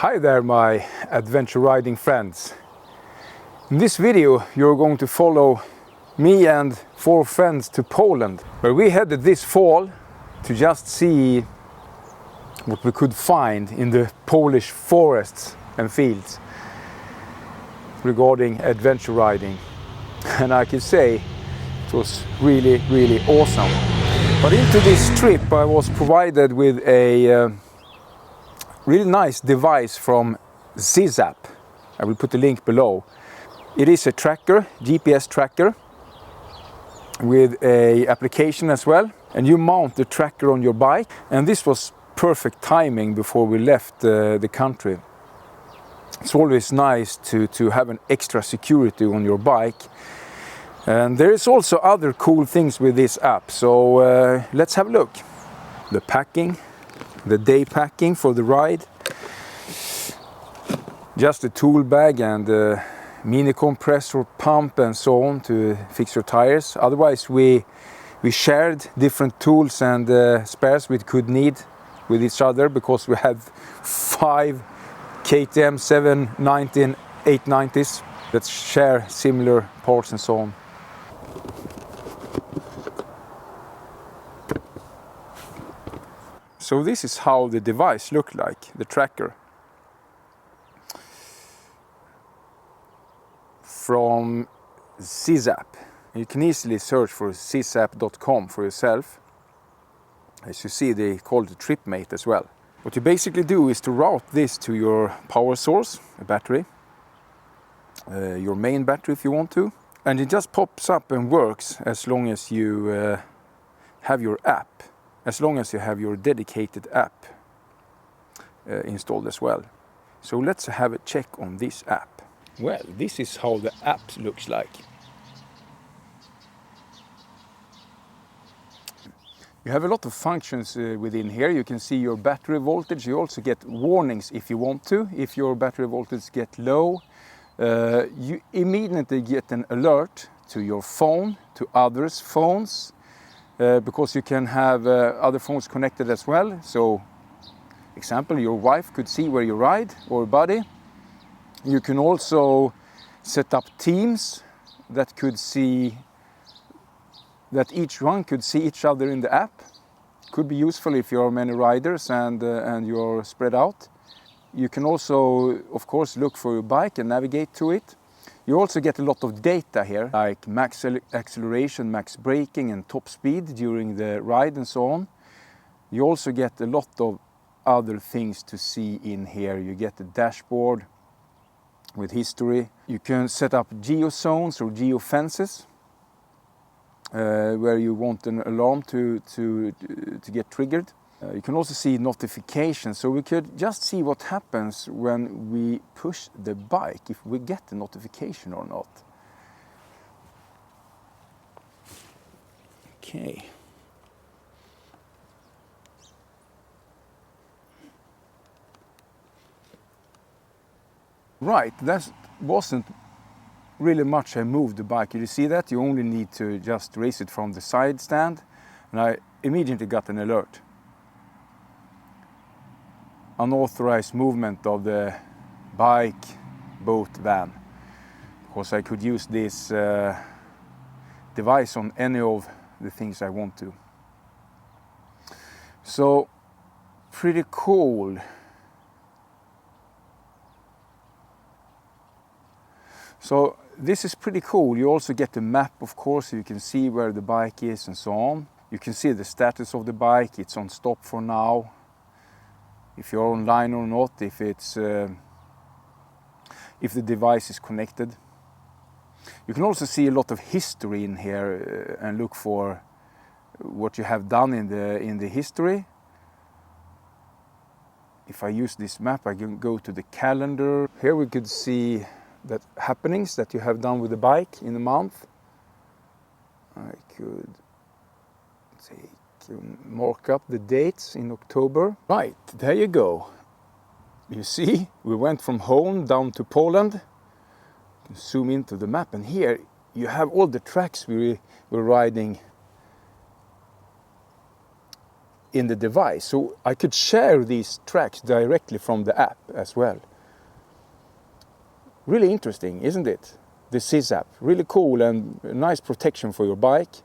Hi there, my adventure riding friends. In this video you're going to follow me and 4 friends to Poland, where we headed this fall to just see what we could find in the Polish forests and fields regarding adventure riding. And I can say it was really awesome. But into this trip I was provided with a really nice device from Sizzapp. I will put the link below. It is a tracker, GPS tracker, with a application as well. And you mount the tracker on your bike. And this was perfect timing before we left the country. It's always nice to have an extra security on your bike. And there is also other cool things with this app. So let's have a look. The packing. The day packing for the ride, just a tool bag and a mini compressor pump and so on to fix your tires. Otherwise we shared different tools and spares we could need with each other, because we have 5 KTM 790 and 890s that share similar parts and so on. So this is how the device looked like, the tracker. From Sizzapp. You can easily search for Sizzapp.com for yourself. As you see, they call it a trip mate as well. What you basically do is to route this to your power source, a battery, your main battery if you want to, and it just pops up and works as long as you have your app. As long as you have your dedicated app installed as well. So let's have a check on this app. Well, this is how the app looks like. You have a lot of functions within here. You can see your battery voltage. You also get warnings if you want to. If your battery voltage get low, you immediately get an alert to your phone, to others' phones. Because you can have other phones connected as well. So, example, your wife could see where you ride, or buddy. You can also set up teams that could see, that each one could see each other in the app. Could be useful if you are many riders and you're spread out. You can also, of course, look for your bike and navigate to it. You also get a lot of data here, like max acceleration, max braking and top speed during the ride and so on. You also get a lot of other things to see in here. You get a dashboard with history. You can set up geozones or geofences where you want an alarm to get triggered. You can also see notifications, so we could just see what happens when we push the bike, if we get the notification or not. Okay. Right, that wasn't really much I moved the bike. Did you see that? You only need to just raise it from the side stand, and I immediately got an alert. Unauthorized movement of the bike, boat, van, because I could use this device on any of the things I want to. So pretty cool. So this is pretty cool. You also get the map, of course, so you can see where the bike is and so on. You can see the status of the bike. It's on stop for now. If you're online or not, if it's if the device is connected. You can also see a lot of history in here and look for what you have done in the history. If I use this map, I can go to the calendar. Here we could see that happenings that you have done with the bike in a month. I could mark up the dates in October. Right, there you go. You see, we went from home down to Poland. You can zoom into the map, and here you have all the tracks we were riding in the device. So I could share these tracks directly from the app as well. Really interesting, isn't it? The Sizzapp, really cool and nice protection for your bike.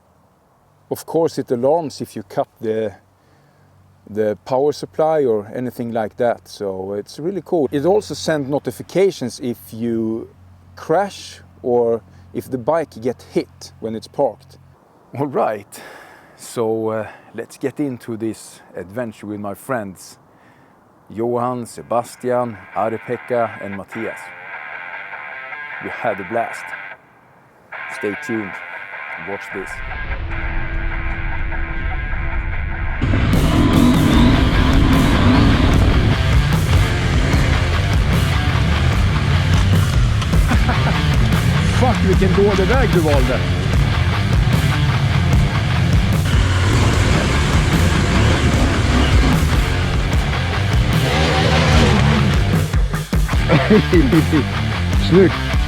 Of course it alarms if you cut the power supply or anything like that, so it's really cool. It also sends notifications if you crash or if the bike gets hit when it's parked. All right, so let's get into this adventure with my friends Johan, Sebastian, Ari-Pekka and Matthias. We had a blast. Stay tuned and watch this. Fuck, vilken dålig väg du valde. Snyggt.